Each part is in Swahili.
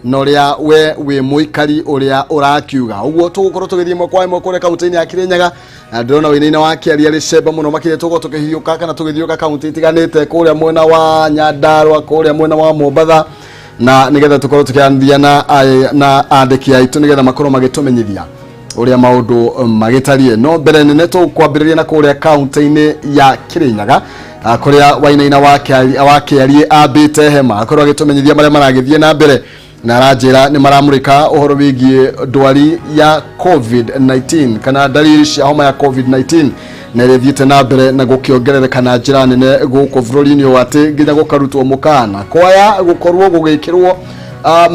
noria we muikari uria urakiuga uguo tugukorwo tugithie mwe kwa imwe kure kaunti-ini ya Kirinyaga ndona wina wake ali ricemba muno makire tugo tukihiuka kana tugithiuka kaunti itiganite kuria mwena wa Nyandarua kuria mwena wa Mombatha na nigetha tukorwo tukiandia na andiki aitu nigetha makorwo magitumenyithia uria maundu magitarie no mbere nene tukwambiriria na kuria kaunti-ini ya Kirinyaga kuria wainaina wake ali abite hema akorwo agitumenyithia maria maragithie na mbere na rajira ni maramurika uhoro wigie ndwari ya COVID-19 kana dalili cia homa ya COVID-19 na rithiite na mbere na gukiongerereka na njira nene guku bururi-ini wati nginya gukarutwo mukana kwaya gukorwo gugikirwo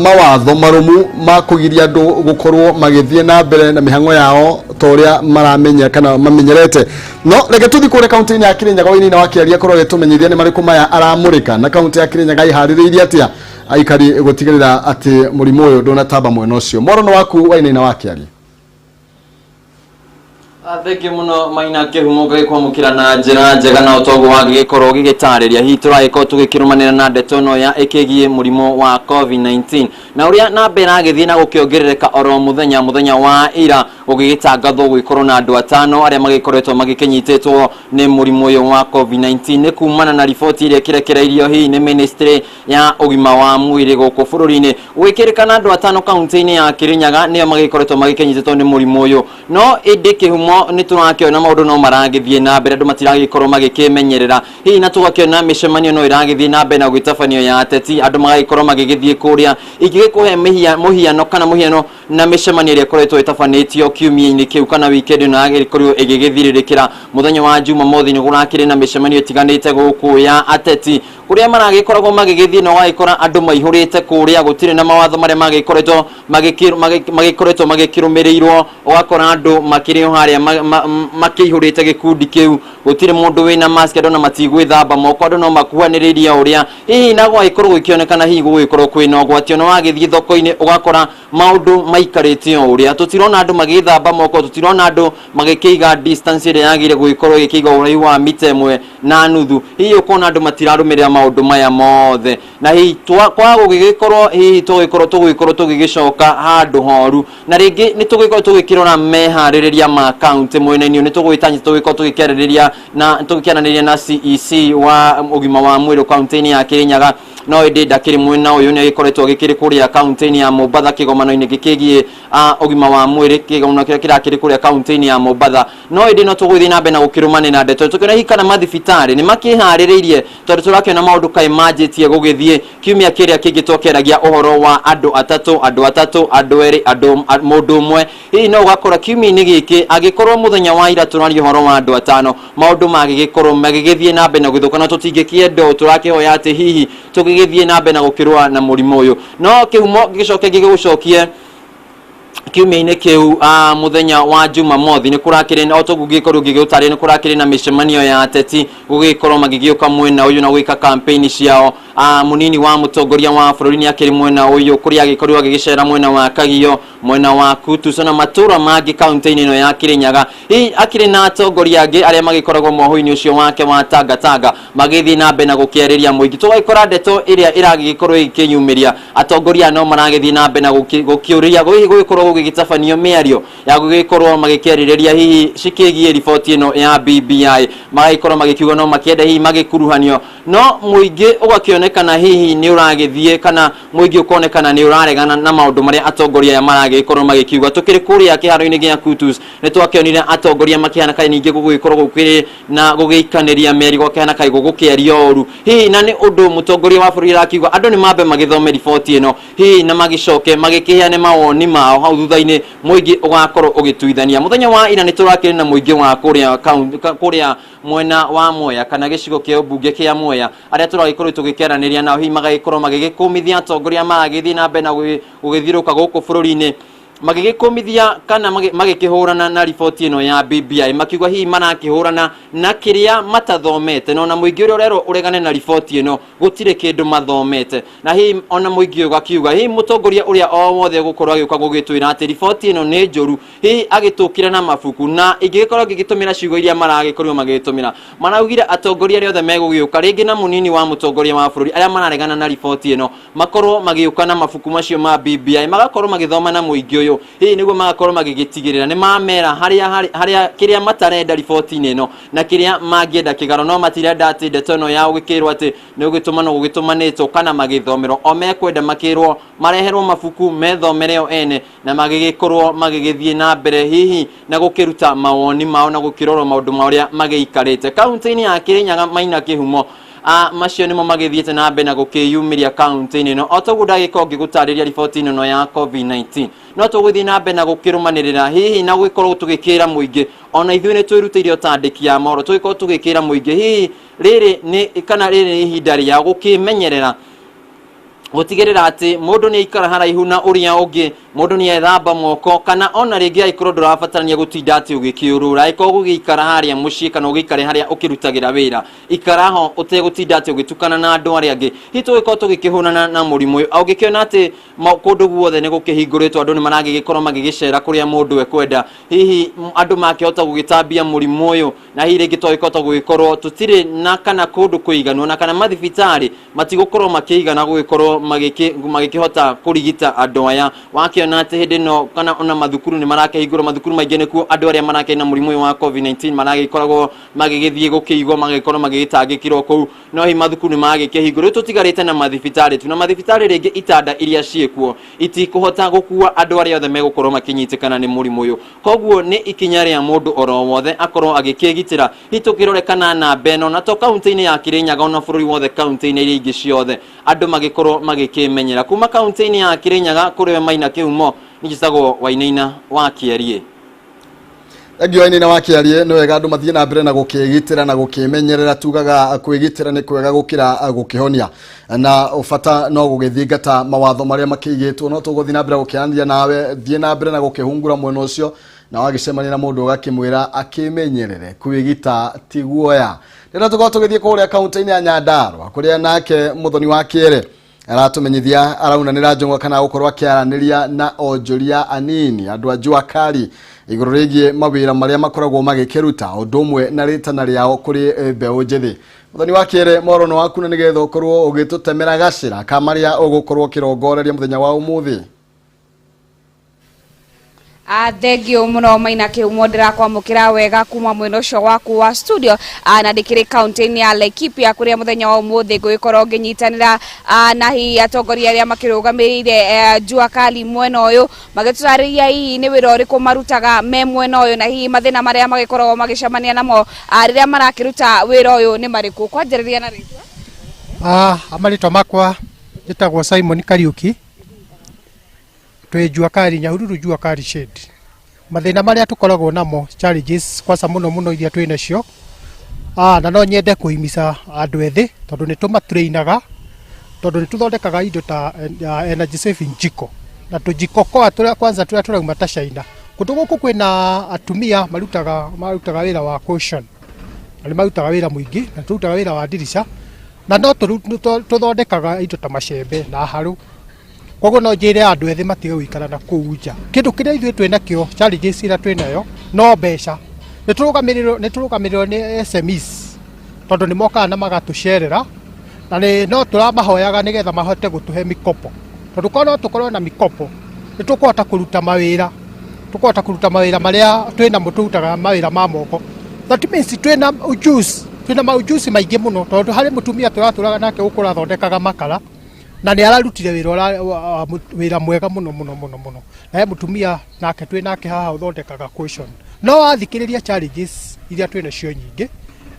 mawatho marumu ma kugiria andu gukorwo magithie na mbere na mihango yao toria maramenya kana mamenyerete no reke tuthi kure kaunti-ini ya Kirinyaga waini na wakiaria korwo getumenyithia ni mariku maya aramurika na kaunti ya Kirinyaga ihaririirie atia aikari gutigirira ati murimu uyu ndunatamba mwena ucio morono waku waini na wakiaria Atheke muno Maina Kihumo gĩkwamũkĩra na njĩra njega na ũtongo wa gĩkorwo gĩgĩtarĩria hihi tũragĩkorwo tũgĩkĩrũmanĩra na ndeto ĩno ya ĩkĩgiĩ mũrimũ wa COVID-19 na ũrĩa na mbere agĩthiĩ na gũkĩongerereka oro mũthenya wa ira gũgĩtangathwo gũgĩkorwo na andũ 5 arĩa magĩkoretwo magĩkĩnyitĩtwo nĩ mũrimũ ũyũ wa COVID-19 nĩ kumana na riboti ĩrĩa ĩkĩrekereirio hihi nĩ ministry ya ũgima wa mwĩrĩ gũkũ bũrũri-inĩ gũgĩkĩrĩkana andũ 5 kaunti-inĩ ya Kirinyaga nĩo magĩkoretwo magĩkĩnyitĩtwo nĩ mũrimũ ũyũ no ĩndĩ Kihumo ni turakĩona maundu no maragĩthie na mbere andu matiragĩkorwo magĩkĩmenyerera hihi na tugakĩona mĩcemanio no ĩragĩthie na mbere na gwĩtabanio ya ateti andu magagĩkorwo magĩgĩthie kũrĩa ingĩgĩkũhe mũhiano kana mũhiano na mĩcemanio ĩrĩa ĩkoretwo ĩtabanĩtio kiumia-inĩ kĩu kana weekend no yagĩkorwo ĩgĩgĩthirĩrĩkĩra mũthenya wa Jumamothi nĩ gũrakĩrĩ na mĩcemanio ĩtiganĩte gũkũ ya ateti kuria maragĩkoragwo magĩgĩthie no wagĩkora andu maihũrĩte kũrĩa gũtirĩ na mawatho marĩa magĩkoretwo magĩkĩrũmĩrĩirwo ũgakora andu makĩrĩ o harĩa makĩihũrĩte gĩkundi kĩu gũtirĩ mũndũ wĩna mask andũ na matigwĩthamba moko andũ no makuhanĩrĩria ũrĩa hihi na gwagĩkorwo gũkĩonekana hihi gũgĩkorwo kwĩna ũgwati no wagĩthiĩ thoko-inĩ ũgakora maũndũ maikarĩte o ũrĩa tũtirona andũ magĩthamba moko tũtirona andũ magĩkĩiga distance ĩrĩa yagĩrĩire gũgĩkorwo ĩkĩiga ũraihu wa mita 1.5 hihi ũkona andũ matirarũmĩrĩra maũndũ maya mothe na hihi kwa gũgĩkorwo hihi tũgĩkorwo tũgĩgĩcoka handũ horu na rĩngĩ nĩ tũgĩkorwo tũgĩkĩrora meharĩrĩria ma kaunti mwena-inĩ nĩ tũgwĩtanyĩte tũgĩkorwo tũgĩkĩaranĩria na CEC wa ũgima wa mwĩrĩ kaunti-inĩ ya Kirinyaga no ĩndĩ ndakĩrĩ mwena ũyũ nĩ agĩkoretwo agĩkĩrĩ kũrĩa kaunti-inĩ ya Mombatha kĩgomano-inĩ gĩkĩgiĩ ũgima wa mwĩrĩ kĩgomano kĩrĩa kĩrakĩrĩ kũrĩa kaunti-inĩ ya Mombatha no ĩndĩ no tũgũthiĩ na mbere na gũkĩrũmanĩra ndeto tũkĩona hihi kana mathibitarĩ nĩ makĩharĩrĩirie tondũ tũrakĩona maũndũ kaĩ manjĩtie gũgĩthiĩ kiumia kĩrĩa kĩngĩ tũkĩaragia ũhoro wa andũ atatũ andũ erĩ mũndũ ũmwe hihi no ũgakora kiumia-inĩ gĩkĩ agĩkorwo mũthenya wa ira tũraria ũhoro wa andũ 5 maũndũ magĩgĩkorwo magĩgĩthiĩ na mbere na gũthũka na tũtingĩkĩenda tũrakĩhoya atĩ hihi tũgĩgĩthiĩ na mbere na gũkĩrũa na mũrimũ ũyũ no Kihumo gĩcoke gĩgũcokie kiumia-inĩ kĩu muthenya wa Jumamothi nĩ kũrakĩrĩ na otogũgĩkorwo gĩgĩũtarĩ nĩ kũrakĩrĩ na mĩcemanio ya ateti gũgĩkorwo magĩgĩũka mwena ũyũ na gwĩka campaign ciao munini wa mũtongoria wa bũrũri nĩ akĩrĩ mwena ũyũ kũrĩa agĩkorwo agĩgĩcera mwena wa Kagio mwena wa Kutus na matũra mangĩ kaunti-inĩ ĩno ya Kirinyaga hihi akĩrĩ na atongoria angĩ arĩa magĩkoragwo mohoro-inĩ ũcio wake wa Tanga magĩthiĩ na mbere na gũkĩarĩria mũingĩ tũgagĩkora ndeto ĩrĩa ĩragĩkorwo ĩkĩnyumĩria atongoria no maragĩthiĩ na mbere na gũkĩũria gũgĩkorwo gũgĩtabanio mĩario ya gũgĩkorwo magĩkĩarĩrĩria hihi cikĩgiĩ riboti ĩno ya BBI magagĩkorwo magĩkiuga no makĩenda hihi magĩkuruhanio no mũingĩ ũgakĩonekana hihi nĩ ũragĩthiĩ kana mũingĩ ũkonekana nĩ ũraregana na maũndũ marĩa atongoria aya maragĩkorwo magĩkiuga tũkĩrĩ kũrĩa kĩharo-inĩ gĩa Kutus nĩ twakĩonire atongoria makĩhana kaĩ ningĩ gũgĩkorwo gũkĩrĩ na gũgĩikanĩria mĩario gwakĩhana kaĩ gũgũkĩario ũru hihi na nĩ ũndũ mũtongoria wa bũrũri arakiuga andũ nĩ mambe magĩthome riboti ĩno hihi na magĩcoke magĩkĩheane mawoni mao hau thutha-inĩ mũingĩ ũgakorwo ũgĩtuithania mũthenya wa ira nĩ tũrakĩrĩ na mũingĩ wa kũrĩa mwena wa Mwea kana gĩcigo kĩa mbunge kĩa Mwea arĩa tũragĩkorwo tũgĩkĩaranĩria nao hihi magagĩkorwo magĩgĩkũmithia atongoria maragĩthiĩ na mbere na gũgĩthirũka gũkũ bũrũri-inĩ magigikomithia kana magikihurana na riboti ino ya BBI makiuga hihi marakihurana na kiria matathomete no na muingi uria urero uregane na riboti ino gutire kindu mathomete na hihi ona muingi ugakiuga hihi mutongoria uria o wothe gukorwo agiuka gugitwira ati riboti ino ni njoru hihi agitukira na mabuku na ingikorwo gigitumira ciugo iria maragikorwo magitumira maraugire atongoria aria othe megugiuka ringi na munini wa mutongoria wa bururi aria mararegana na riboti ino makorwo magiuka na mabuku macio ma BBI magakorwo magithoma na muingi uyu hii niguo magakorwo magigitigirira ni mamera haria kiria matarenda riboti ino na kiria mangienda kigaro no matirenda ati ndeto ino ya gukirwo ati ni ugitumano gugitumanitwo kana magithomero o mekwenda makirwo mareherwo mabuku methomereo ene na magigikorwo magigithie na mbere hihi na gukiruta mawoni mao na gukirorwo maundu maria magiikarite kaunti-ini ya Kirinyaga Maina Kihumo macio nimo magithiete na mbere na gukiyumiria kaunti-ini no otoguo ndagika ngigutariria riboti ino ya COVID-19 no tuguthii na mbere na gukirumanirira hihi na gugikorwo tugikira muingi ona ithuĩ ni twirutĩire utandiki ya moro tugikorwo tugikira muingi hihi riri ni kana riri ni ihinda ria gukimenyerera gutigirira ati mundu ni ikara haraihu na uria ungi mundu ni ethamba moko kana ona ringi aikoro ndurabatarania gutinda ati ugikiurura iko gugikara haria mucii kana ugikare haria ukirutagira wira ikaraho utegutinda ati ugitukana na andu aria angi hitu giko tugikihunana na murimu uyu augikiona ati kundu guothe ni gukihinguritwo andu ni maragigikorwo magigicera kuria mundu we kwenda hihi andu makihota gugitambia murimu uyu na hihi ringi twikota gugikorwo tutire na kana kundu kuiganu na kana mathibitari matigukorwo makigana gugikorwo magikihota kurigita andu aya wakiona ati hindi no kana ona mathukuru ni marakehingurwo mathukuru maingi nikuo andu aria marakena murimu wa COVID-19 maragikoragwo magigithie gukiigwo magikorwo magigitangikirwo kou no hi mathukuru ni maragikehingurwo tutigarite na mathibitari tu na mathibitari ringi itanda iria ciekuo itikuhota gukua andu aria othe megukorwo makinyitikana ni murimu uyu koguo ni ikinya ria mundu oro wothe akorwo agikigitira hitukirore kana na beno na to kaunti-ini ya Kirinyaga ona bururi wothe kaunti-ini iria ingi ciothe andu magikorwo magikimenyera kuma kaunti-ini ya Kirinyaga kuri Maina Kihumo nijisagwo Wainaina wa Kiarie Agio Wainaina wa Kiarie no wega andu mathie na mbere na gukigitira na gukimenyerera tugaga kwigitira ni kwega gukira gukihonia na ufata no gugithingata mawatho maria makigitwo no tuguthie na mbere gukiandia nawe thie na mbere na gukihungura mwena ucio na wagicemania na mundu ugakimwira akimenyerere kwigita tiguoya rira tugo tugithie kuria kaunti-ini ya Nyandarua kuria nake muthoni wa Kiere aratumenyithia araunanira njongwa kana gukorwo akiaraniria na onjoria anini andu ajua kari iguru rigie mawira maria makoragwo magikiruta undumwe na ritana riao kuri mbeu njithi muthoni wa Kiere morono waku na nigetha ukorwo ugitutemera gacira kamaria ugukorwo kirongoreria muthenya wa umuthi Thengio muno Maina Kihumo ndirakwamukira wega kuma mwena ucio waku wa studio na ndikiri kaunti-ini ya Laikipia kuria muthenya wa umuthi gugikorwo nginyitanira na hi atongoria aria makirugamirire jua kali mwena uyu magitutariria hihi ni wira uriku marutaga me mwena uyu na hihi mathina maria magikorwo magicemania namo riria marakiruta wira uyu ni mariku kwanjiriria na ritwa amarito makwa njitagwo Simon Kariuki twe jua kari Nyahururu jua kari shade mathina maria tukoragwo namo challenges kwa muno iria twina cio na no nyende kuimisa andu ethi tondu ni tumatrainaga tondu ni tuthondekaga indo ta energy saving jiko na tujiko kwa turia kwanza turia turauma ta China kundu guku kwina atumia marutaga wira wa caution ali marutaga wira muingi na turutaga wira wa dirisha na no tuthondekaga indo ta macembe na haru koguo no njire andu ethi matige guikara na kuu nja kindu kiria ithuĩ twinakio challenges ira twinayo no mbeca niturugamiriro ni SMEs tondu ni mokaga na magatucerera na no turamahoyaga nigetha mahote gutuhe mikopo tondu kono tukorwo na mikopo nitukuhota kuruta mawira maria twina muturutaga mawira ma moko that means twina ujuzi maingi muno tondu hari mutumia turaturaga nake ukura thondekaga makara na ni ararutire wira mwega muno na mutumia nake twi nake haha uthondekaga caution no athikiriria challenges iria twina cio nyingi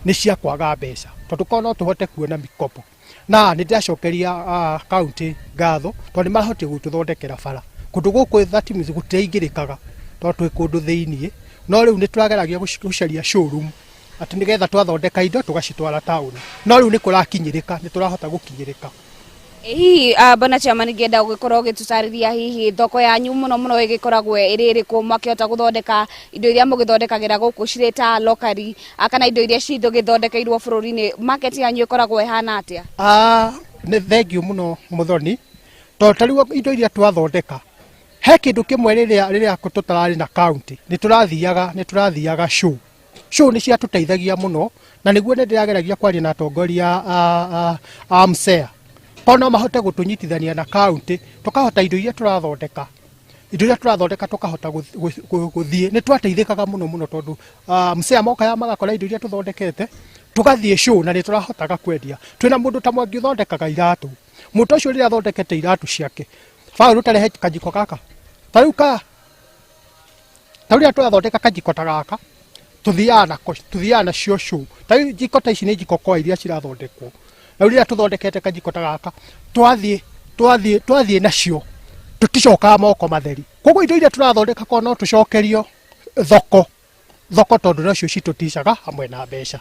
ni cia kwaga mbeca tondu kono tuhote kuona mikopo na ni ndacokeria county ngatho tondu ni mahote gututhondekera bara kundu guku that means gutiraingirikaga tondu twi kundu thiini no riu ni turageragia gucaria showroom ati nigetha twathondeka indo tugacitwara town no riu ni kurakinyirika ni turahota gukinyirika Hihi bana chama ningenda gugikorwo gitutarĩria hihi thoko yanyu muno muno igikoragwo iri ku makihota guthondeka indo iria mugithondekagĩra guku cirĩ ta lokari kana indo iria cithogithondekeirwo bũrũri-inĩ market yanyu ikoragwo ihana atia? Nĩ thengio muno Muthoni, tondũ tarĩu indo iria twathondeka he kĩndũ kĩmwe rĩrĩa tũtararĩ na county nĩ tũrathiaga show nĩ ciatũteithagia muno, na nĩguo nĩ ndĩrageragia kwaria na atongoria a MSEA no mahote gũtũnyitithania na county tukahota indo iria tũrathondeka tukahota gũthiĩ. Nĩ twateithĩkaga muno tondũ MSEA moka magakora indo iria tũthondekete tugathiĩ show na nĩ tũrahotaga kwendia. Twĩna mũndũ ta mwangi ũthondekaga iratũ, mũndũ ũcio rĩrĩa athondekete iratũ ciake faulu tarehe kajiko gaka tarĩu rĩrĩa tũrathondeka kajiko ta gaka tuthiaga nacio show. Tarĩu jiko ta ici nĩ jiko kwa iria cirathondekwo, na rĩrĩa tũthondekete kajiko ta gaka twathiĩ nacio tũticokaga moko matheri. Koguo indo iria tũrathondeka ko no tũcokerio thoko tondũ nacio citũticaga hamwe na mbeca.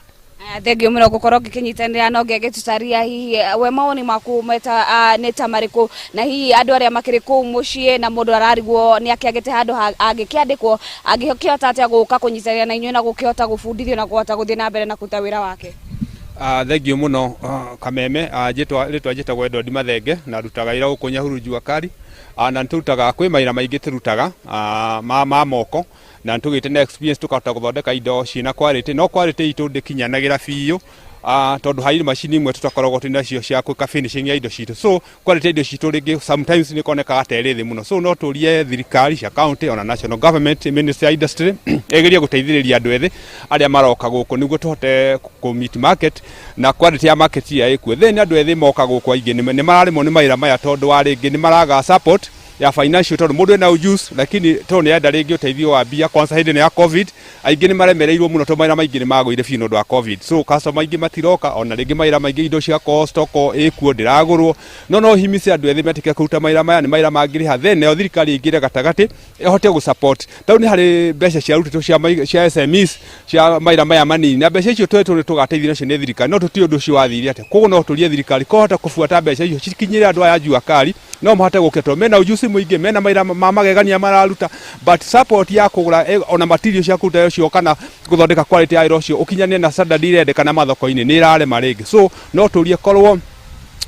Thengio muno gukorwo gikinyitanira no ngegitutaria hihi we mawoni maku meta nĩ ta marĩkũ, na hihi andũ arĩa makĩrĩ kũu mũciĩ na mũndũ ararigwo nĩ akĩagĩte handũ angĩkĩandĩkwo angĩhota atĩa gũka kũnyitanĩra na inyuĩ na gũkĩhota gũbundithio na kũhota gũthiĩ na mbere na kũruta wĩra wake? Thengio muno Kameme, rĩtwa njĩtagwo Edward Mathenge na rutaga wĩra gũkũ Nyahururu Juakari, na nĩtũrutaga kwĩ mawĩra maingĩ tũrutaga ma moko, na nĩtũgĩte na experience tukahota gũthondeka indo ciĩna quality. No quality itũ ndĩkinyanagĩra biũ tondu hairi machini imwe tutakoragwo twinacio cia gwĩka finishing ya indo citũ, so quality indo citũ rĩngĩ sometimes nĩ konekaga terĩ thĩ muno. So no tũrie thirikari cia county ona national government, ministry ya industry ĩgerie gũteithĩrĩria andũ ethĩ arĩa maroka gũkũ nĩguo tũhote kũ-meet market na quality ya market ya ĩkuo. Then andũ ethĩ moka gũkũ aingĩ nĩ mararĩmwo nĩ mawĩra maya tondũ wa rĩngĩ nĩ maraga support ya financial tondũ mũndũ ena ujuzi lakini to nĩ enda rĩngĩ ũteithio wa mbia kwanza hĩndĩ ya covid aingĩ nĩ maremereirwo muno tondũ mawĩra maingĩ nĩ magũire biũ nĩ ũndũ wa covid. So customer aingĩ matiroka ona rĩngĩ mawĩra maingĩ indo cia stock ĩkuo ndĩragũrwo, no himice andũ ethĩ metĩke kũruta mawĩra maya nĩ mawĩra mangĩrĩha, then nayo thirikari ĩingĩre gatagatĩ ĩhote gũ-support. Tondũ nĩ harĩ mbeca ciarutĩtwo cia SMEs cia mawĩra maya manini, na mbeca icio tũgateithio nacio nĩ thirikari, no tũtirĩ ũndũ ũcio wathire atĩa. Koguo no tũrie thirikari kũhota kũbuata mbeca icio cikinyĩre andũ aya Juakari, no mahote gũkĩtwo mena ujuzi mũingĩ, mena mawĩra ma magegania mararuta, but support ya kũgũra ona material cia kũruta ũcio kana gũthondeka quality ya ũcio ũkinyanie na standard irende kana mathoko-inĩ nĩ irarema rĩngĩ. So no tũrie korwo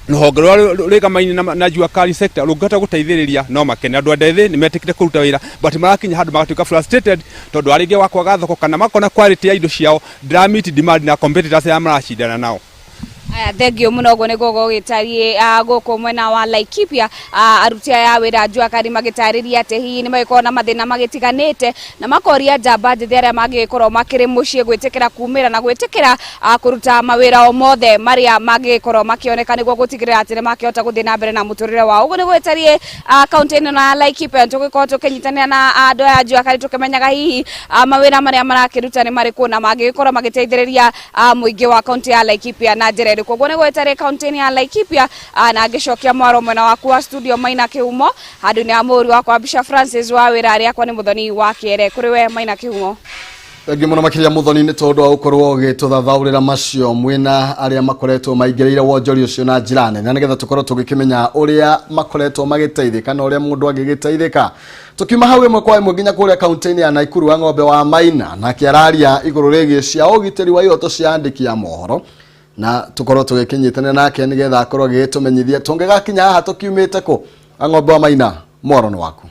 rũhonge rwa rĩgamaine na Juakari sector rũngĩhota gũteithĩrĩria no makene. Andũ ethĩ nĩ metĩkĩte kũruta wĩra but marakinya handũ magatuĩka frustrated tondũ arĩngĩ wa kwaga thoko kana makona quality ya indo ciao ndĩra-meet demand na competitors ya maracindana nao. Thengio muno ũguo nĩguo gũgĩtariĩ gũkũ mwena wa Laikipia, aruti aya a wĩra Juakari magĩtarĩria atĩ hihi nĩ magĩkorwo na mathĩna magĩtiganĩte na makoria njamba njĩthĩ arĩa mangĩgĩkorwo makĩrĩ mũciĩ gwĩtĩkĩra kumĩra na gwĩtĩkĩra kũruta mawĩra o mothe marĩa mangĩgĩkorwo makĩoneka nĩguo gũtigĩrĩra atĩ nĩ makĩhota gũthiĩ na mbere na mũtũrĩre wao. Ũguo nĩguo gũgĩtariĩ kaunti ĩno na Laikipia, tũgĩkorwo tũkĩnyitanĩra na andũ aya Juakari tũkĩmenyaga hihi mawĩra marĩa marakĩruta nĩ marĩkũ na mangĩgĩkorwo magĩteithĩrĩria mũingĩ wa kaunti ya Laikipia na njĩra ĩrĩkũ. Koguo nĩguo gũgĩtariĩ kaunti-inĩ ya Laikipia, na ngĩcokia mwaro mwena waku wa studio Maina Kihumo, handũ-inĩ ha mũhũri wakwa Bisha Francis wa wĩra arĩa akwa nĩ Muthoni wa Kĩere. Kũrĩ we Maina Kihumo. Thengi mũno makĩria Muthoni nĩ tondũ wa gũkorwo ũgĩtũthathaũrĩra macio mwena arĩa makoretwo maingĩrĩire wonjori ũcio na njĩra nene, na nĩgetha tũkorwo tũgĩkĩmenya ũrĩa makoretwo magĩteithĩka na ũrĩa mũndũ angĩgĩteithĩka. Tukiuma hau ĩmwe kwa ĩmwe nginya kũrĩa kaunti-inĩ ya Naikuru wa ng'ombe wa Maina, na kĩararia igũrũ rĩgiĩ cia ũgitĩri wa ihoto cia andĩki a mohoro, na tukorwo tũgĩkinyitanĩra nake nĩgetha akorwo agĩtũmenyithia tũngĩgakinya haha tũkiumĩte kũ. Ng'ombe wa Maina, mwaro nĩ waku.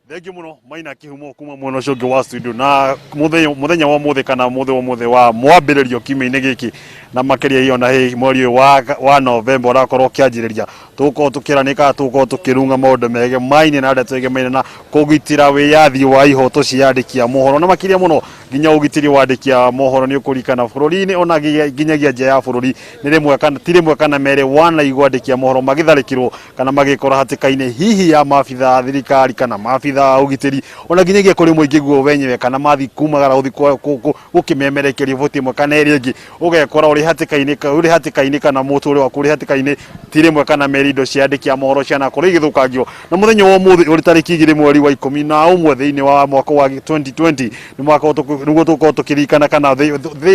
Thengio muno Maina Kihumo kuma mwena ũcio ũngĩ wa studio, na muthenya wa mũthĩ kana mũthĩ wa mwambĩrĩrio kiumia-inĩ gĩkĩ na makĩria hiyo na hĩ mweri wa November ũrakorwo ũkĩanjĩrĩria, tũgũkorwo tũkĩranĩka tũgũkorwo tũkĩrunga maũndũ megemaine na arĩa twĩgemaine na kũgitĩra wĩyathi wa ihoto cia andĩki a mohoro, na makĩria mũno nginya ũgitĩri wa andĩki a mohoro nĩ ũkũrikana bũrũri-inĩ ona nginyagia nja ya bũrũri nĩ rĩmwe kana merĩ wanaigua andĩki a mohoro magĩtharĩkĩrwo kana magĩkora hatĩka-inĩ hihi ya maabitha thirikari kana maabitha ũgitĩri, ona nginyagia kũrĩ mũingĩ guo wenyewe kana mathi kumagara gũkĩmemerekeria bũti ĩmwe kana ĩrĩa ĩngĩ, ũgekora ũrĩ hatĩka-inĩ kana mũtũrĩre waku ũrĩ hatĩka-inĩ ti rĩmwe kana merĩ indo cia andĩki a mohoro cianakorwo igĩthũkangio. Na mũthenya wa ũmũthĩ ũrĩ tarĩki 2 mweri wa 11 thĩinĩ wa mwaka wa 2020 nĩ mwakorwo niguo tuko tukirikana kana thi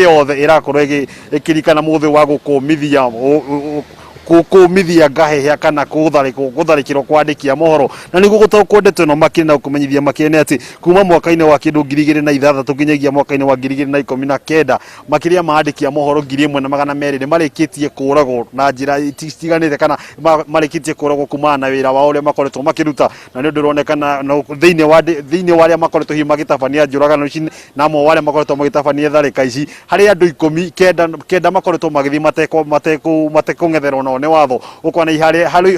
yothe irakorwo ikirikana muthi wa gukumithia kumithia ngahehia kana kutharikirwo kwa andiki a mohoro na niguo gutoko ndeto no makiri na kumenyithia makiri ati kuma mwaka-ini wa kindu 2006 kinyagia mwaka-ini wa 2019 makiria ma andiki a mohoro 1200 ni marikitie kuragwo na njira itiganite kana marikitie kuragwo kuma na wira wao ule makoretwo makiruta na ni ndironekana thiini wa aria makoretwo hi magitabania njuragano ici na mo wale makoretwo magitabania tharika ici hari andu 10 makoretwo magithi mateko ngetherwo ne watho ukona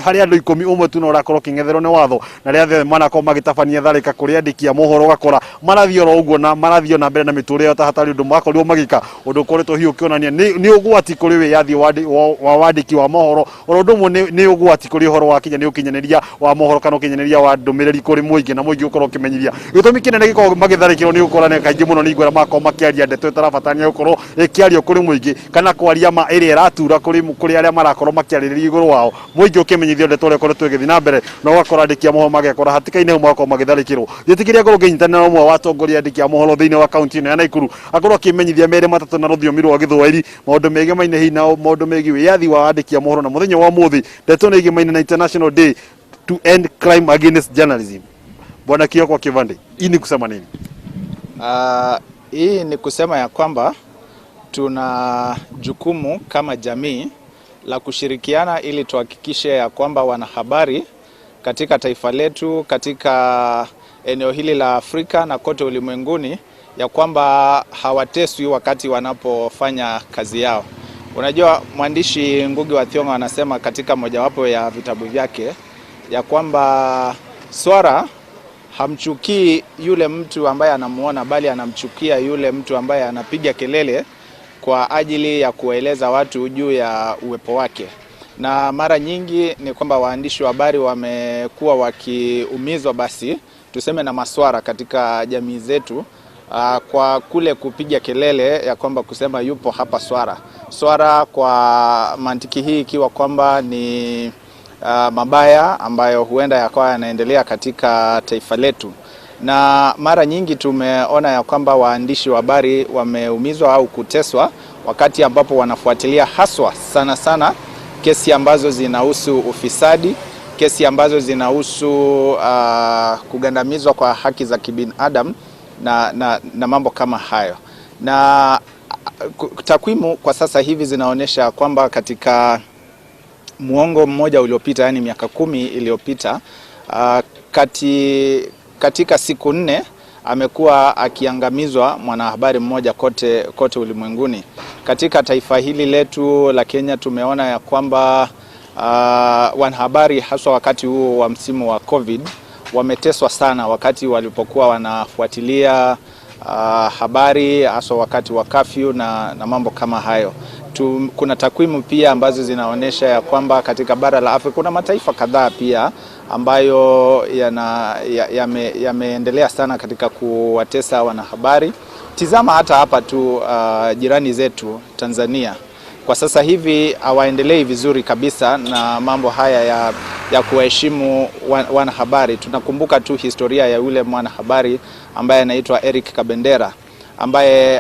hari andu 10 umwe tu no rakorwo kingetherwo ne watho na ria manako magitabania tharika kuri andiki a mohoro gakora marathio ro uguo na marathio na mbere na miture yo ta hatari undu makorirwo magika undu koretwo hi ukionania ni ugwati kuri wiyathi wa wandiki wa mohoro undu mo ni ugwati kuri horo wa kinya ni ukinyaniria wa mohoro kana ukinyaniria wa ndumiriri kuri muingi na muingi ukorwo kimenyiria gitumi kinene giko magitharikirwo ni ukorane kaingi muno ni igwera mako makiaria ndeto tarabatania ukorwo ikiario kuri muingi kana kwaria ma area iratura kuri aria marakorwo makiaririria iguru wao muingi ukimenyithio ndeto ria koretwo githi na mbere no gakora andiki a mohoro magekora hatikaine umwe wako magitharikirwo gitikiria ngoro nginyitana umwe wa atongoria andiki a mohoro thiini wa kaunti ino ya Naikuru akorwo akimenyithia mere matatu na ruthiomi rwa Githwairi maundu mege maine hi na maundu mege wiyathi wa andiki a mohoro na muthenya wa muthi ndeto ni gimaine na International Day to End Crime Against Journalism. Bwana Kioko Kivande, hii ni kusema nini? Hii ni kusema ya kwamba tuna jukumu kama jamii la kushirikiana ili tuhakikishe ya kwamba wanahabari katika taifa letu, katika eneo hili la Afrika na kote ulimwenguni ya kwamba hawateswi wakati wanapofanya kazi yao. Unajua mwandishi Ngugi wa Thiong'o anasema katika mojawapo ya vitabu vyake ya kwamba swara hamchukii yule mtu ambaye anamuona bali anamchukia yule mtu ambaye anapiga kelele kwa ajili ya kueleza watu juu ya uwepo wake. Na mara nyingi ni kwamba waandishi wa habari wamekuwa wakiumizwa basi tuseme na maswara katika jamii zetu kwa kule kupiga kelele ya kwamba kusema yupo hapa swara kwa mantiki hii ikiwa kwamba ni mabaya ambayo huenda yakawa yanaendelea katika taifa letu. Na mara nyingi tumeona ya kwamba waandishi wa habari wameumizwa au kuteswa wakati ambapo wanafuatilia haswa sana kesi ambazo zinahusu ufisadi, kesi ambazo zinahusu kugandamizwa kwa haki za kibinadamu na mambo kama hayo. Na takwimu kwa sasa hivi zinaonyesha kwamba katika muongo mmoja uliopita, yani miaka 10 iliyopita, katika siku 4 amekuwa akiangamizwa mwanahabari mmoja kote ulimwenguni. Katika taifa hili letu la Kenya tumeona ya kwamba wanahabari haswa wakati huu wa msimu wa COVID wameteswa sana wakati walipokuwa wanafuatilia habari haswa wakati wa curfew na mambo kama hayo. Kuna takwimu pia ambazo zinaonyesha ya kwamba katika bara la Afrika kuna mataifa kadhaa pia ambayo yameendelea sana katika kuwatesa wanahabari. Tizama hata hapa tu jirani zetu Tanzania. Kwa sasa hivi hawaendelei vizuri kabisa na mambo haya ya kuheshimu wanahabari. Tunakumbuka tu historia ya yule mwanahabari ambaye anaitwa Eric Kabendera ambaye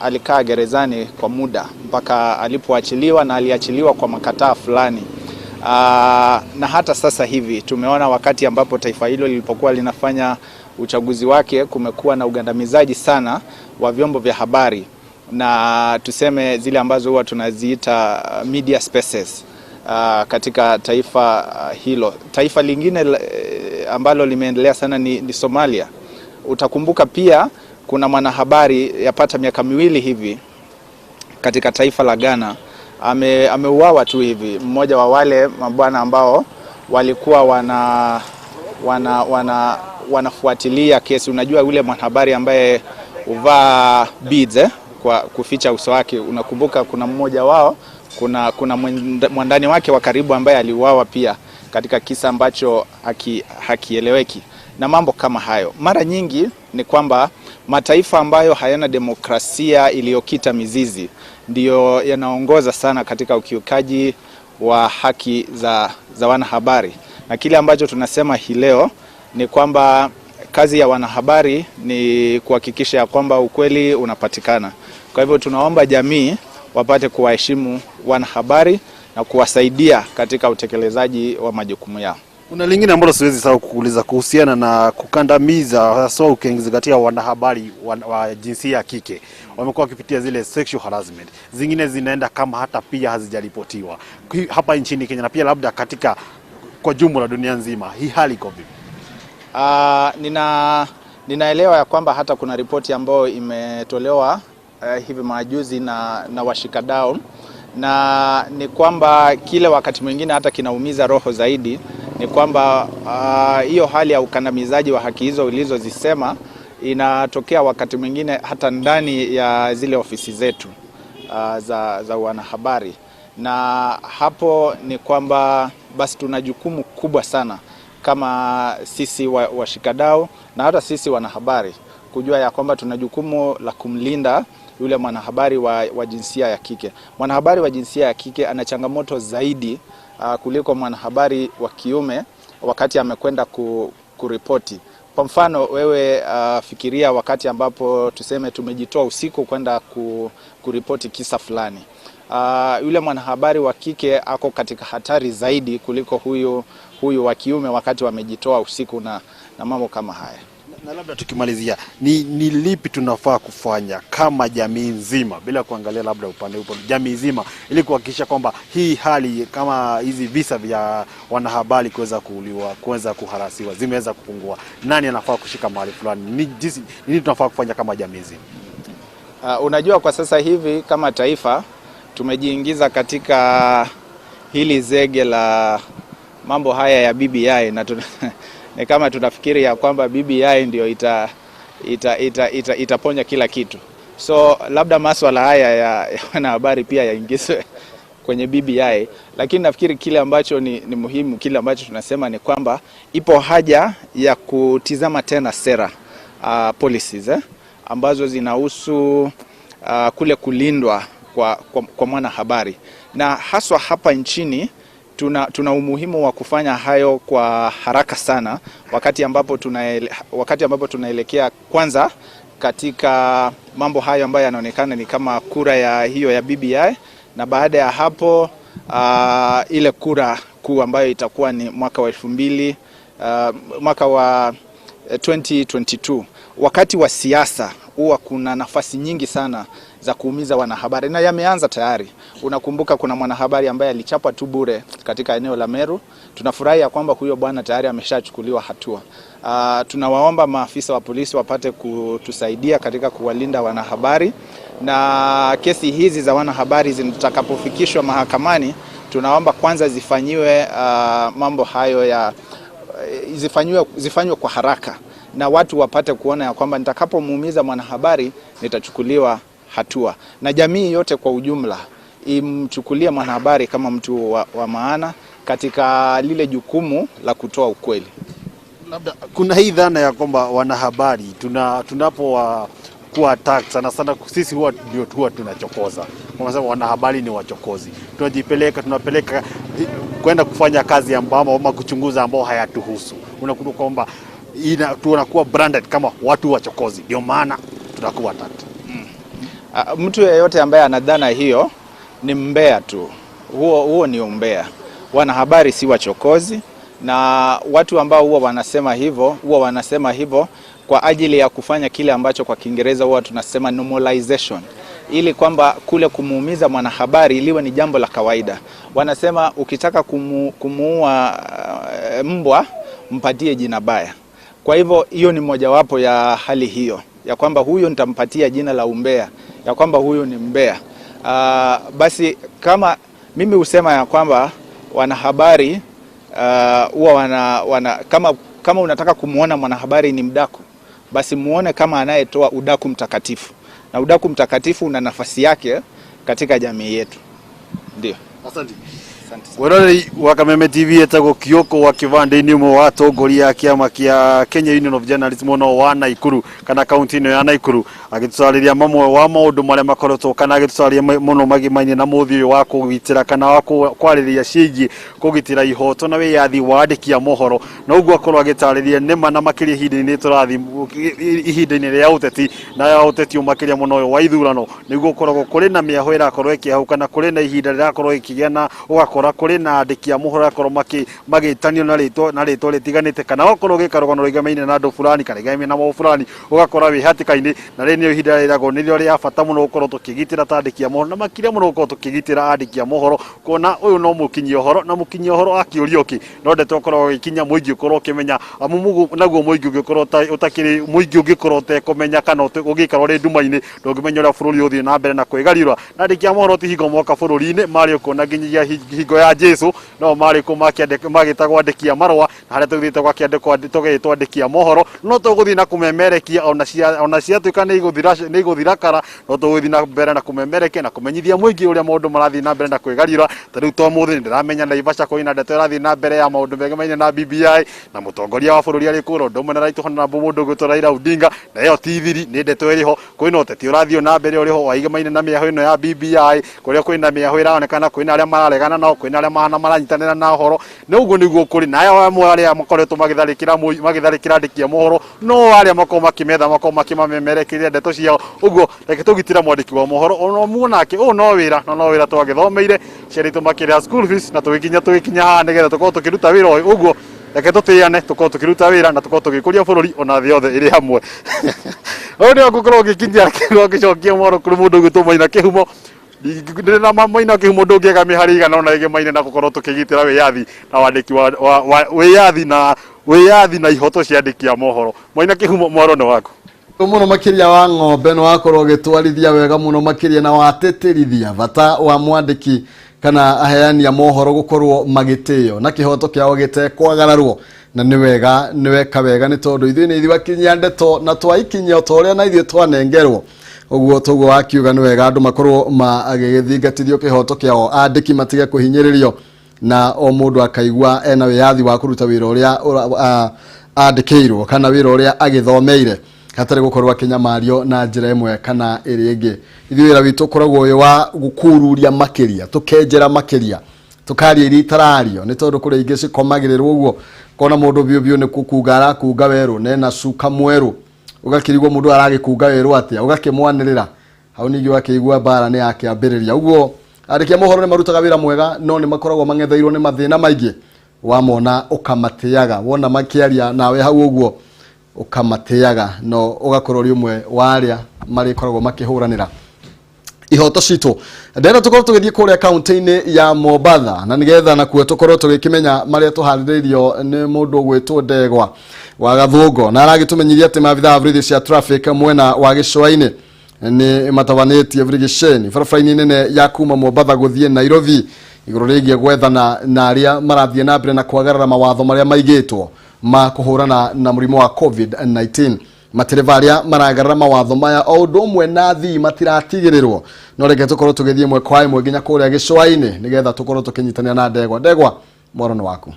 alikaa gerezani kwa muda mpaka alipoachiliwa, na aliachiliwa kwa makataa fulani. Na hata sasa hivi tumeona wakati ambapo taifa hilo lilipokuwa linafanya uchaguzi wake kumekuwa na ugandamizaji sana wa vyombo vya habari, na tuseme zile ambazo huwa tunaziita media spaces katika taifa hilo. Taifa lingine ambalo limeendelea sana ni Somalia. Utakumbuka pia kuna mwanahabari yapata miaka 2 hivi katika taifa la Ghana ameuawa tu hivi. Mmoja wa wale mabwana ambao walikuwa wanafuatilia kesi. Unajua yule mwanahabari ambaye huvaa beads kwa kuficha uso wake. Unakumbuka kuna mmoja wao, kuna mwandani wake wa karibu ambaye aliuawa pia katika kisa ambacho hakieleweki na mambo kama hayo. Mara nyingi ni kwamba mataifa ambayo hayana demokrasia iliyokita mizizi ndiyo yanaongoza sana katika ukiukaji wa haki za wanahabari. Na kile ambacho tunasema hii leo ni kwamba kazi ya wanahabari ni kuhakikisha ya kwamba ukweli unapatikana. Kwa hivyo tunaomba jamii wapate kuwaheshimu wanahabari na kuwasaidia katika utekelezaji wa majukumu yao. Kuna lingine ambalo siwezi sawa kukuuliza kuhusiana na kukandamiza hasa ukizingatia wanahabari wa jinsia ya kike. Wamekuwa wakipitia zile sexual harassment. Zingine zinaenda kama hata pia hazijaripotiwa hapa nchini Kenya na pia labda katika kwa jumla dunia nzima. Hii hali iko vipi? Ninaelewa ya kwamba hata kuna ripoti ambayo imetolewa hivi majuzi na washikadau, na ni kwamba kile wakati mwingine hata kinaumiza roho zaidi ni kwamba hiyo hali ya ukandamizaji wa haki hizo ulizozisema inatokea wakati mwingine hata ndani ya zile ofisi zetu za wanahabari, na hapo ni kwamba basi tuna jukumu kubwa sana kama sisi washikadau na hata sisi wanahabari kujua ya kwamba tuna jukumu la kumlinda yule mwanahabari wa jinsia ya kike. Mwanahabari wa jinsia ya kike ana changamoto zaidi kuliko mwanahabari wa kiume wakati amekwenda kuripoti. Kwa mfano wewe fikiria wakati ambapo tuseme tumejitoa usiku kwenda kuripoti kisa fulani. Yule mwanahabari wa kike ako katika hatari zaidi kuliko huyu wa kiume wakati wamejitoa usiku na mambo kama haya. Na labda tukimalizia, ni lipi tunafaa kufanya kama jamii nzima bila kuangalia labda upande jamii nzima ili kuhakikisha kwamba hii hali kama hizi visa vya wanahabari kuweza kuuliwa, kuweza kuharasiwa zimeweza kupungua? Nani anafaa kushika mahali fulani? Nini tunafaa kufanya kama jamii nzima? Unajua kwa sasa hivi kama taifa tumejiingiza katika hili zege la mambo haya ya BBI na ni kama tunafikiri ya kwamba BBI ndio itaponya kila kitu. So labda masuala haya ya wanahabari pia yaingizwe kwenye BBI, lakini nafikiri kile ambacho ni muhimu, kile ambacho tunasema ni kwamba ipo haja ya kutizama tena sera policies ambazo zinahusu kule kulindwa kwa mwanahabari, na haswa hapa nchini tuna umuhimu wa kufanya hayo kwa haraka sana wakati ambapo tunaelekea kwanza katika mambo hayo ambayo yanaonekana ni kama kura ya BBI, na baada ya hapo ile kura kuu ambayo itakuwa ni mwaka wa 2022. Wakati wa siasa huwa kuna nafasi nyingi sana za kuumiza wanahabari na yameanza tayari. Unakumbuka kuna mwanahabari ambaye alichapwa tu bure katika eneo la Meru. Tunafurahi ya kwamba huyo bwana tayari ameshachukuliwa hatua. Tunawaomba maafisa wa polisi wapate kutusaidia katika kuwalinda wanahabari, na kesi hizi za wanahabari zitakapofikishwa mahakamani tunaomba kwanza zifanyiwe mambo hayo zifanywe kwa haraka, na watu wapate kuona ya kwamba nitakapomuumiza mwanahabari nitachukuliwa hatua, na jamii yote kwa ujumla imchukulie mwanahabari kama mtu wa maana katika lile jukumu la kutoa ukweli. Labda kuna hii dhana ya kwamba wanahabari kuwa attack sana sisi huwa tunachokoza. Kwa sababu wanahabari ni wachokozi. Tunapeleka kwenda kufanya kazi ama kuchunguza ambao hayatuhusu. Unakuta kwamba tunakuwa branded kama watu wachokozi. Ndio maana tunakuwa attacked. Mtu yeyote ambaye anadhana hiyo ni mbea tu. Huo ni umbea. Wanahabari si wachokozi, na watu ambao huwa wanasema hivyo kwa ajili ya kufanya kile ambacho kwa Kiingereza huwa tunasema normalization, ili kwamba kule kumuumiza mwanahabari liwe ni jambo la kawaida. Wanasema ukitaka kumuua mbwa mpatie jina baya. Kwa hivyo hiyo ni mojawapo ya hali hiyo ya kwamba huyo nitampatia jina la umbea, ya kwamba huyo ni mbea. Basi kama mimi husema ya kwamba wanahabari huwa kama unataka kumuona mwanahabari ni mdaku, basi muone kama anayetoa udaku mtakatifu, na udaku mtakatifu una nafasi yake katika jamii yetu. Ndio. Asante. Werori wa Kameme TV etago Kioko wa kivande-ini mo watongoria kiama kia Kenya Union of Journalists mono wa Naikuru kana kaunti ino ya Naikuru agitucariria mamwe wa maundu maria makoretwo kana agitucariria muno magimaine na muthi wa kugitira kana wa kwariria cigi kugitira ihoto na wiyathi wa andiki a mohoro na uguo akorwo agitariria nema na makiria ihinda-ini turathi ihinda-ini ria uteti na ya uteti umakiria muno uyu wa ithurano niguo koragwo kuri na miaho irakorwo ikihahuka na kuri na ihinda rirakorwo ikigia na ugakora kuri na andiki a mohoro akorwo magitanio na ritwa ritiganite kana okorwo gikarugano rigamaine na andu fulani kana igamaine na mo fulani ugakora wi hatikaini na rinio ihinda rirago nirio ria bata muno ukorwo tukigitira andiki a mohoro na makiria muno ukorwo tukigitira andiki a mohoro kona uyu no mukinyi ohoro na mukinyi ohoro akiurioki no ndete ukorwo gikinya muingi ukorwo ukimenya amumu naguo muingi ugikorwo utakiri muingi ugikorwo utekumenya kana ugikarwo ri nduma-ini ndungimenya uria bururi uthii na mbere na kwigarirwa na andiki a mohoro ti hingo moka bururi-ini mari ukona nginyagia hingo ya Jesu no mari ku magitagwo andiki a marwa na haria tuthite gwa kiandikwo tugitwo andiki a mohoro no tuguthii na kumemerekia ona ciatuika ni iguthira kara no tuguthii na mbere na kumemerekia na kumenyithia muingi uria maundu marathii na mbere na kwigarirwa tariu to muthi ndiramenya na Ivasha koina ndeto irathii na mbere ya maundu megamaine na BBI na mutongoria wa bururi ari kuro ndomwe na raitu hona mundu gwitwo Raila Odinga na yo tithiri ni ndeto iriho kwina uteti urathio na mbere uriho waigamaine na miaho ino ya BBI kuria kwina miaho iraonekana kwina aria mararegana nao kwina aria mahana maranyitanira na horo ni uguo niguo kuri na aya amwe aria makoretwo magitharikira andiki a mohoro no aria makoma makimetha makoma makimamemerekiria ndeto ciao uguo reke tugitira mwandiki wa mohoro ono muonake no wira twagithomeire ciari tumakiria school fees na tugikinya ha nigetha tukorwo tukiruta wira uyu uguo reke tutiane tukorwo tukiruta wira na tukorwo tugikuria bururi ona thi yothe iri hamwe oni gukorwo gikinyia gicokia mohoro kuri mundu gwitwo Maina Kihumo ndina Maina Kihumo ndungiega mihari igana ona igemaine na gukorwo tukigitira wiyathi na wandiki wa wiyathi na ihoto cia andiki a mohoro Maina Kihumo mohoro ni waku muno makiria wa ng'ombe no akorwo gitwarithia wega muno makiria na wateterithia bata wa mwandiki kana aheani a mohoro gukorwo magitio na kihoto kiao gitekwagararwo na ni weka wega ni tondu ithuĩ wakinyia ndeto na twaikinyia toria na ithuĩ twanengerwo uguo toguo akiuga ni wega andu makorwo magigithingatithio kihoto kiao andiki matige kuhinyiririo na o mundu akaigua ena wiyathi wa kuruta wira uria andikirwo kana wira uria agithomeire hatari gukorwa Kenya mario na njira imwe kana iri ingi ithuĩ wira witu koragwo uyu wa gukururia makiria tukenjera makiria tukaria iri tarario ni tondu kuri ingi cikomagirirwo uguo kona mundu biu ni kukuga kuga weru nena cuka mweru ugakirigwo mundu aragikunga weru atia ugakimwanirira hau ningi wakigua bara ni yake ambiriria uguo andiki a mohoro ni marutaga wira mwega no ni makoragwo mangetheirwo ni mathina maingi wamona ukamatiaga wona makiaria nawe hau uguo ukamatiaga no ugakorwo ri umwe waria mari koragwo makihuranira ihoto citu ndena tukorwo tugithie kuria kaunti-ini ya Mombatha na nigetha na kuo tukorwo tugikimenya maria tuhariririo ni mundu gwitwo Ndegwa wa Gathungo na aragitumenyithia ati maabitha a borithi cia traffic mwena wa gicua-ini ni matavanitie brigisheni barabara-ini nene ya kuma Mombatha guthie Nairobi iguru rigie gwethana na aria marathie na mbere na kwagarara mawatho maria maigitwo ma kuhurana na murimo wa COVID-19 matereva aria maragarara mawatho maya o undu umwe na thii matiratigirirwo no reke tukorwo tugithie imwe kwa imwe nginya kuria gicua-ini nigetha tukorwo tukinyitania na Ndegwa morono waku.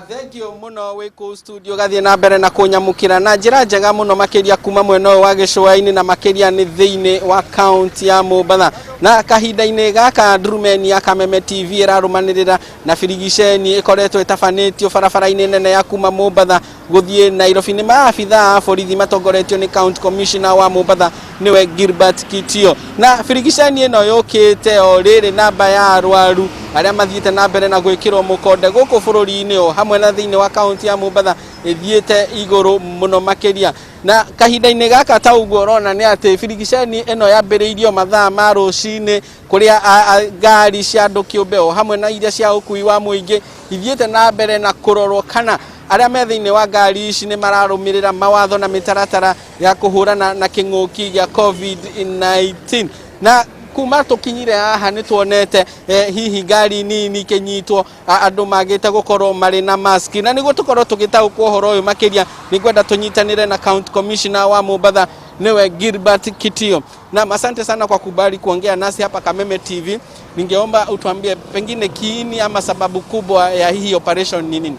Thank you muno wiku studio gathie na mbere na kunyamukira na njira njega muno makiria kuma mwena wa gicua-ini na makiria ni thiini wa county ya Mombatha na kahinda-ini gaka NDURUMENI ya Kameme TV irarumanirira na birigiceni ikoretwo itafanitio barabara-ini nene ya kuma Mombatha guthie Nairobi ni maabitha a borithi matongoretio ni county commissioner wa Mombatha niwe Gilbert Kitio na birigiceni ino yukite o riri namba ya arwaru aria mathiite na mbere na gwikirwo mukonde guku bururi-ini o hamwe na thiini wa county ya Mombatha ithiite iguru muno makiria na kahinda-ini gaka ta uguo rona ni ati birigiceni ino yambiriirio mathaa ma rucini kuria ngari cia andu kiumbe o hamwe na iria cia ukui wa muingi ithiite na mbere na kurorwo kana aria me thiini wa ngari ici ni mararumirira mawatho na mitaratara ya kuhurana na king'uki gia COVID-19 na kuma tukinyire haha ni tuonete hihi ngari nini kinyitwo andu magite gukorwo mari na mask na niguo tukorwo tugitaukwo uhoro uyu makiria ni kwenda tunyitanire na county commissioner wa Mombatha niwe Gilbert Kitio na asante sana kwa kubali kuongea nasi hapa Kameme TV. Ningeomba utuambie pengine kiini ama sababu kubwa ya hii operation ni nini?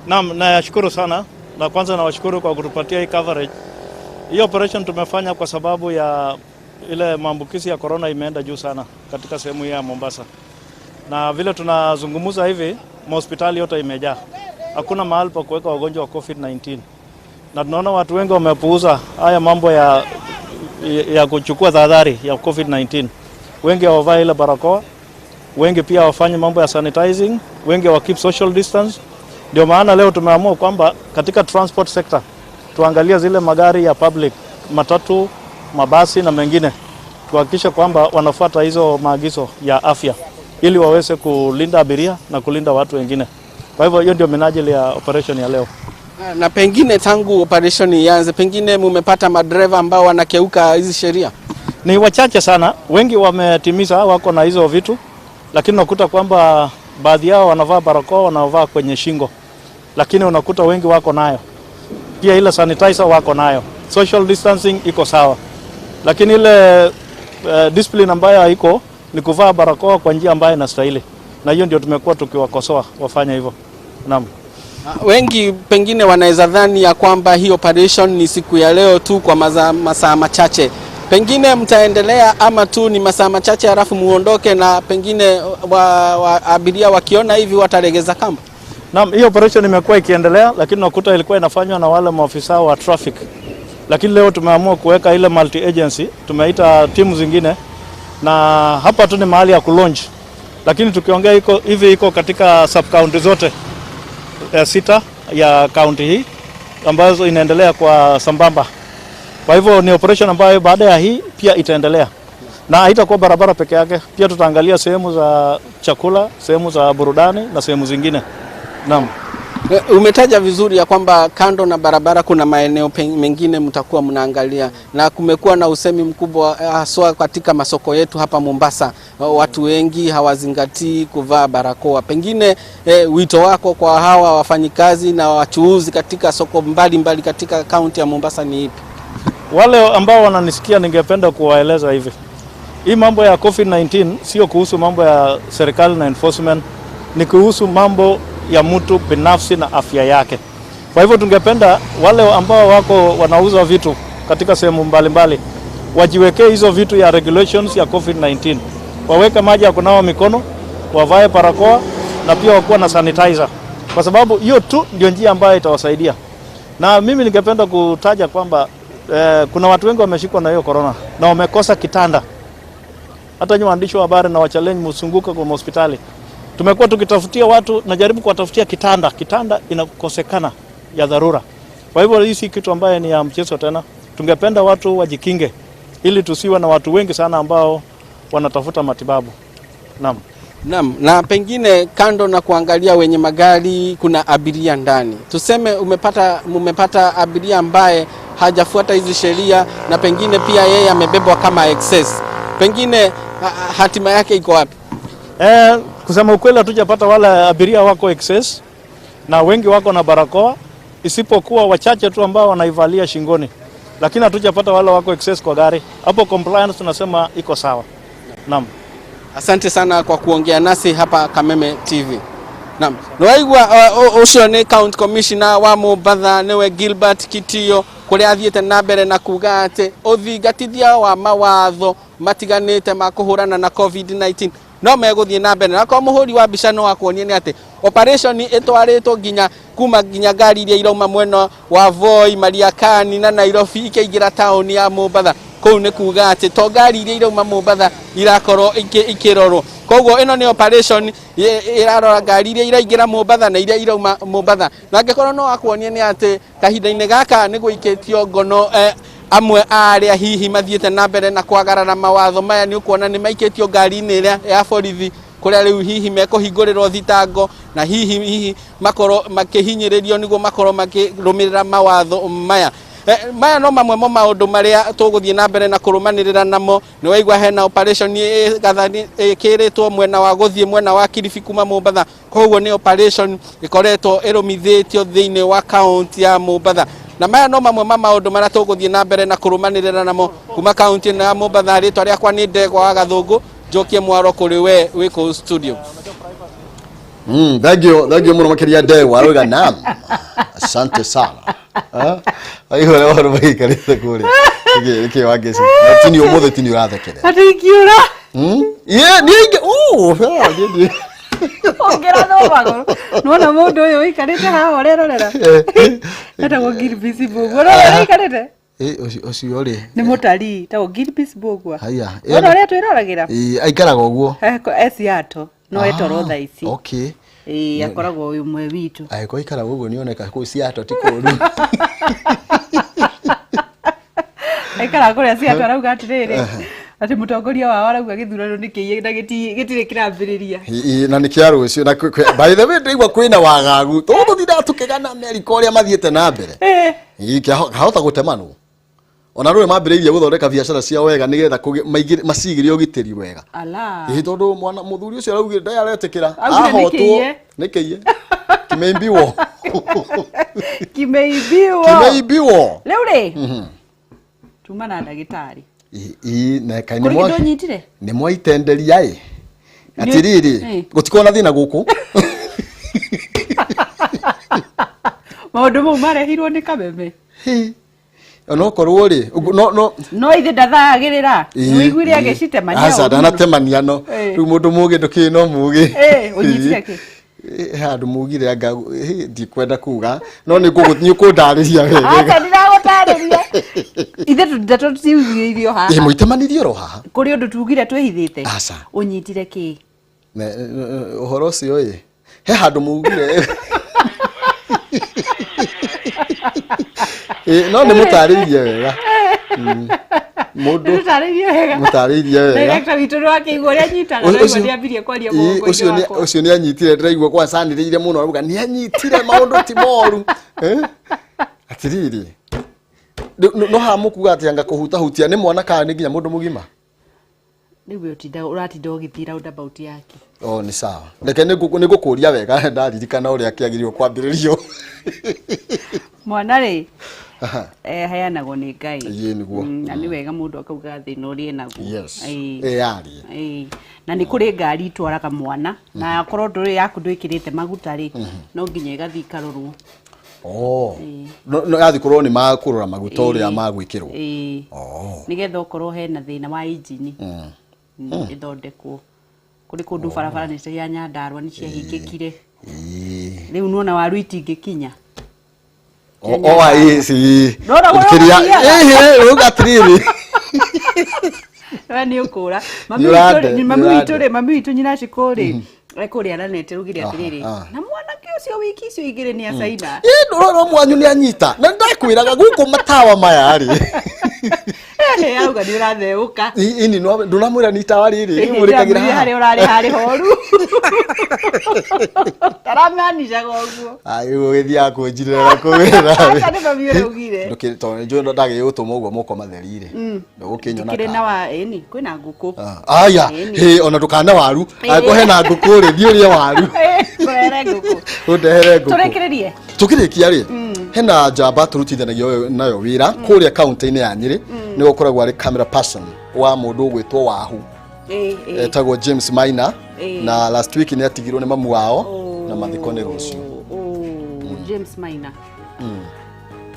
Naam, nashukuru sana. Na kwanza nawashukuru kwa kutupatia hii coverage. Hii operation tumefanya kwa sababu ya ile maambukizi ya corona imeenda juu sana katika sehemu hii ya Mombasa. Na vile tunazungumza hivi, hospitali yote imejaa. Hakuna mahali pa kuweka wagonjwa wa COVID-19. Na tunaona watu wengi wamepuuza haya mambo ya kuchukua tahadhari ya COVID-19. Wengi hawavai ile barakoa, wengi pia wafanye mambo ya sanitizing, wengi wa keep social distance. Ndio maana leo tumeamua kwamba katika transport sector tuangalia zile magari ya public, matatu, mabasi na mengine, tuhakikishe kwamba wanafuata hizo maagizo ya afya ili waweze kulinda abiria na kulinda watu wengine. Kwa hivyo hiyo ndio minajili ya operation ya leo. Na pengine tangu operation ianze, pengine mumepata madereva ambao wanakeuka hizi sheria? Ni wachache sana, wengi wametimiza, wako na hizo vitu, lakini unakuta kwamba baadhi yao wanavaa barakoa, wanavaa kwenye shingo, lakini unakuta wengi wako nayo. Pia ile sanitizer wako nayo. Social distancing iko sawa. Lakini ile discipline ambayo haiko ni kuvaa barakoa kwa njia ambayo inastahili. Na hiyo ndio tumekuwa tukiwakosoa wafanye hivyo. Naam. Wengi pengine wanaweza dhani ya kwamba hii operation ni siku ya leo tu kwa masaa machache. Pengine mtaendelea ama tu ni masaa machache halafu muondoke na pengine abiria wakiona hivi watalegeza kamba? Naam, hii operation imekuwa ikiendelea, lakini nakuta ilikuwa inafanywa na wale maafisa wa traffic. Lakini leo tumeamua kuweka ile multi agency, tumeita timu zingine na hapa tu ni mahali ya kulaunch. Lakini tukiongea iko katika sub county zote 6 ya county hii ambazo inaendelea kwa sambamba. Kwa hivyo ni operation ambayo baada ya hii pia itaendelea. Na haitakuwa barabara peke yake, pia tutaangalia sehemu za chakula, sehemu za burudani na sehemu zingine. Naam. Umetaja vizuri ya kwamba kando na barabara kuna maeneo mengine mtakuwa mnaangalia, na kumekuwa na usemi mkubwa haswa katika masoko yetu hapa Mombasa, watu wengi hawazingatii kuvaa barakoa. Pengine wito wako kwa hawa wafanyikazi na wachuuzi katika soko mbalimbali katika kaunti ya Mombasa ni ipi? Wale ambao wananisikia ningependa kuwaeleza hivi. Hii mambo ya COVID-19 sio kuhusu mambo ya serikali na enforcement, ni kuhusu mambo ya mtu binafsi na afya yake. Kwa hivyo tungependa wale ambao wako wanauza vitu katika sehemu mbalimbali wajiwekee hizo vitu ya regulations ya COVID-19. Waweke maji ya kunawa mikono, wavae barakoa na pia wakuwa na sanitizer. Kwa sababu hiyo tu ndio njia ambayo itawasaidia. Na mimi ningependa kutaja kwamba kuna watu wengi wameshikwa na hiyo corona na wamekosa kitanda. Hata nyinyi waandishi wa habari na wachallenge msunguka kwa hospitali. Tumekuwa tukitafutia watu, najaribu kuwatafutia kitanda. Kitanda inakosekana ya dharura. Kwa hivyo hii si kitu ambaye ni ya mchezo tena. Tungependa watu wajikinge ili tusiwe na watu wengi sana ambao wanatafuta matibabu. Naam. Naam, na pengine kando na kuangalia wenye magari kuna abiria ndani. Tuseme mumepata abiria ambaye hajafuata hizi sheria na pengine pia yeye amebebwa kama excess. Pengine hatima yake iko wapi? Kusema ukweli hatujapata wale abiria wako excess na wengi wako na barakoa, isipokuwa wachache tu ambao wanaivalia shingoni. Lakini hatujapata wale wako excess kwa gari. Hapo compliance tunasema iko sawa. Naam. Asante sana kwa kuongea nasi hapa Kameme TV. Naam. Nwaigwa ucio ni county commissioner wa Mombasa niwe Gilbert Kitio kuria athiete na mbere na kuga ati uthingatithia wa mawatho matiganite ma kuhurana na COVID-19 no meguthie na mbere na kwa muhuri wa mbica no akwonio ni ati operation itwaritwo nginya ngari iria irauma mwena wa Voi, Mariakani na Nairobi ikeingira tauni ya Mombasa. Kou ni kuga ati to ngari iria irauma Mombasa irakorwo ikirorwo. Koguo ino ni operation irarora ngari iria iraingira Mombasa na iria irauma Mombasa. Na ngekorwo no akwonio ni ati kahinda-ini gaka ni guiketio ngono amwe aria hihi mathiete na mbere na kwagarara mawatho maya ni ukuona ni maiketio ngari-ini iria ya borithi kuria riu hihi mekuhingurirwo thitango na hihi makorwo makihinyiririo niguo makorwo makirumirira mawatho maya. Maya no mamwe mo maundu maria tuguthie na mbere na kurumanirira namo. Ni waigwa hena operation ikiritwo mwena wa guthie mwena wa Kilifi kuma Mombasa. Koguo ni operation ikoretwo irumithitio thiini wa county ya Mombasa. Na maya no mamwe ma maundu maria tuguthie na mbere na kurumanirira namo kuma county ya Mombasa. Ritwa riakwa ni Ndegwa wa Gathungu, njokie mwaro kuri we wiko studio. Thank you muno makiria ndeu aroiga nam. Asante sana. Ayo leo ro baikarithe kuri. Iki wangeci. Tini umuthe tini urathekere. Atingiura. Yeah, ninge. Ndi. Ongera no magoro. Nona mundu uyu ikarite haha rerorera. Eta go Gilbisi Bogwa. Rorera ikarite. Ocio ri. Ni mutari ta go Gilbisi Bogwa. Haya. Ona ria twiraragira. Aikaraga uguo. Esiato. No etoro tha ici. Okay. Akoragwo uyu mwe witu. Ko ikaraga uguo nioneka ku Siato ti kuru. Aikara kuria Siato arauga atiriri. Ati mutongoria wao arauga githurano nikiye na gitire kirambiriria. Na nikiaru ucio na by the way ndĩigua kwĩna wagagu. Tũgũthira tukigana America ũrĩa mathiĩte na mbere. Kahota gutemanwo. Ona rũe mambĩrĩirie gũthondeka biacara cia wega nigetha macigire ũgitĩri wega. Ala. Tondũ mwana mũthuri ũcio araugire ndayaretikira. Ahotwo nikiye. Kimeibiwo. Kimeibiwo. Rĩu rĩ. Tuma na ndagĩtarĩ. Na kaini mwa ni mwa itenderia atiriri gutikona thina guku maundu mau marehirwo ni Kameme ono korwo ri no ithe ndathagirira wiguire agicitemania asa ndanatemania no riu mundu mugi ndukino mugi unyitire ki handu mugire anga ndi kwenda kuga no ni kundariria wega aka ndiragutariria ithe ndatutigwirio haha muitemanirio ro haha kuri undu tugire twihithite unyitire ki uhoro ucio he handu mugire no ni mutaririe wega mundu mutaririe wega director witu wake igore anyitaga na igore ambirie kwaria mugongo ucio ni anyitire ndiraigua kwa saniriire muno aruga ni anyitire maundu ti moru atiriri no hamukuga ati anga kuhutahutia ni mwana kana ni nginya mundu mugima niwe uratinda ugithira roundabout yake ni sawa reke nigukuria wega ndaririkana uria kiagirio kwambiririo mwana ri heanagwo ni Ngai niguo na ni wega mundu akauga thina uria naguo yari na ni kuri ngari itwaraga mwana na akorwo nduri yaku ndwikirite maguta ri no nginya igathi karorwo no yathi kurwo ni makurora maguta uria magwikirwo nigetha ukorwo hena thina wa injini ithondekwo kuri kundu barabara ni cia Nyandarua ni ciahingikire riu nona waru itingikinya ukiria ugatiriri ni ukura mami witu nyina cikuri kuri aranete rugire atiriri na mwanake ucio wiki icio igire ni acaina ndororo mwanyu ni anyita na ndakwiraga guku matawa maya ri auga ni uratheuka ini no ndunamwira ni tawa riri murikagira hari urari hari horu taramaanisha goguo ayo githia kunjirira kuwira acha ni mami urugire ndukito njo ndage utuma uguo moko matherire ndugukinyona kire na wa ni kwina nguku aya ona tukana waru ako hena nguku ri thiurie waru kurere nguku undehere nguku turekererie tukirikia ri hena jamba turutithanagio nayo wira kuria county-ini ya Nyeri ni gukoragwo ari camera person wa mundu ugwitwo wahu etagwo James Maina na last week ni atigirwo ni mamu wao na mathiko ni rucio James Maina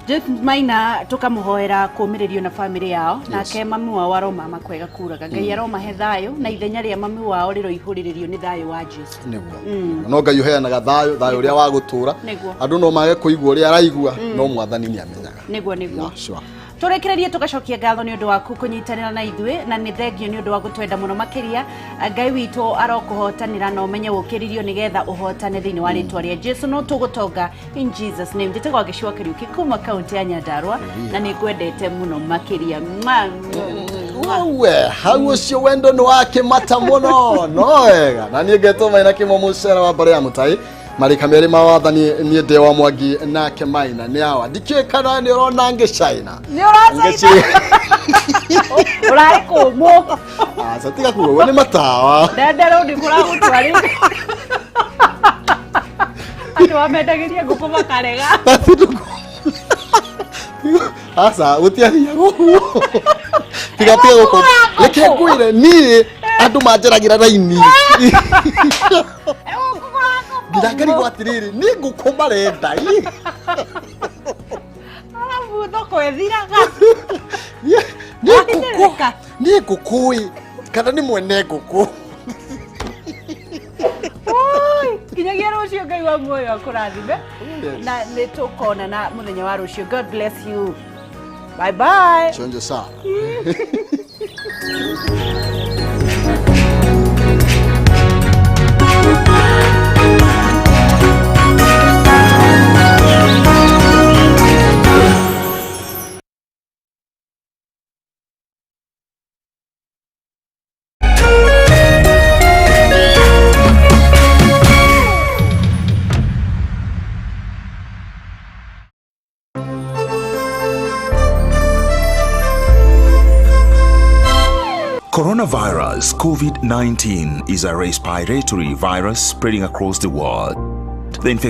James Maina tukamuhoera kumiririo na family yao nake mamu wao aroma makwega kuraga Ngai aroma he thayo na ithenya ria mamu wao riro ihuriririo ni thayo wa Jesu niguo no Ngai uheanaga thayo uria wa gutura andu no mage kuigua uria araigua no mwathani ni amenyaga niguo turekererie tugacokia ngatho ni undu waku kunyitanira na ithue na ni thengio ni undu wa gutwenda muno makiria Ngai witu arokuhotanira na umenye gukiririo nigetha uhotane thiini wa ritwa ria Jesu no tugutonga in Jesus name ndite kwa gicua Kariuki kuma county ya Nyandarua na ni kwendete muno makiria we hau ucio wendo ni wake mata muno no wega na ni ngetuma ina kimo mucera wa bare ya mutai marika meri mawathani ni ndewa Mwangi nake Maina ni awa ndikikana ni urona ngicaina ni uracaina urari kumu satiga kuo ni matawa ndendero ndi kuragutwari atu amedagiria nguku makarega asa utiaria guku tiga guku reke ngwire ni andu manjeragira raini ndakari gwatiriri ni ngukoma renda Alafu thoko ethiraga. Ni ngukui kana ni mwene nguku. Oi, kinyagia rucio Ngai wa muoyo akurathime. Na nitukona na muthenya wa rucio. God bless you. Bye bye. Chonjo sana. Coronavirus COVID-19 is a respiratory virus spreading across the world. The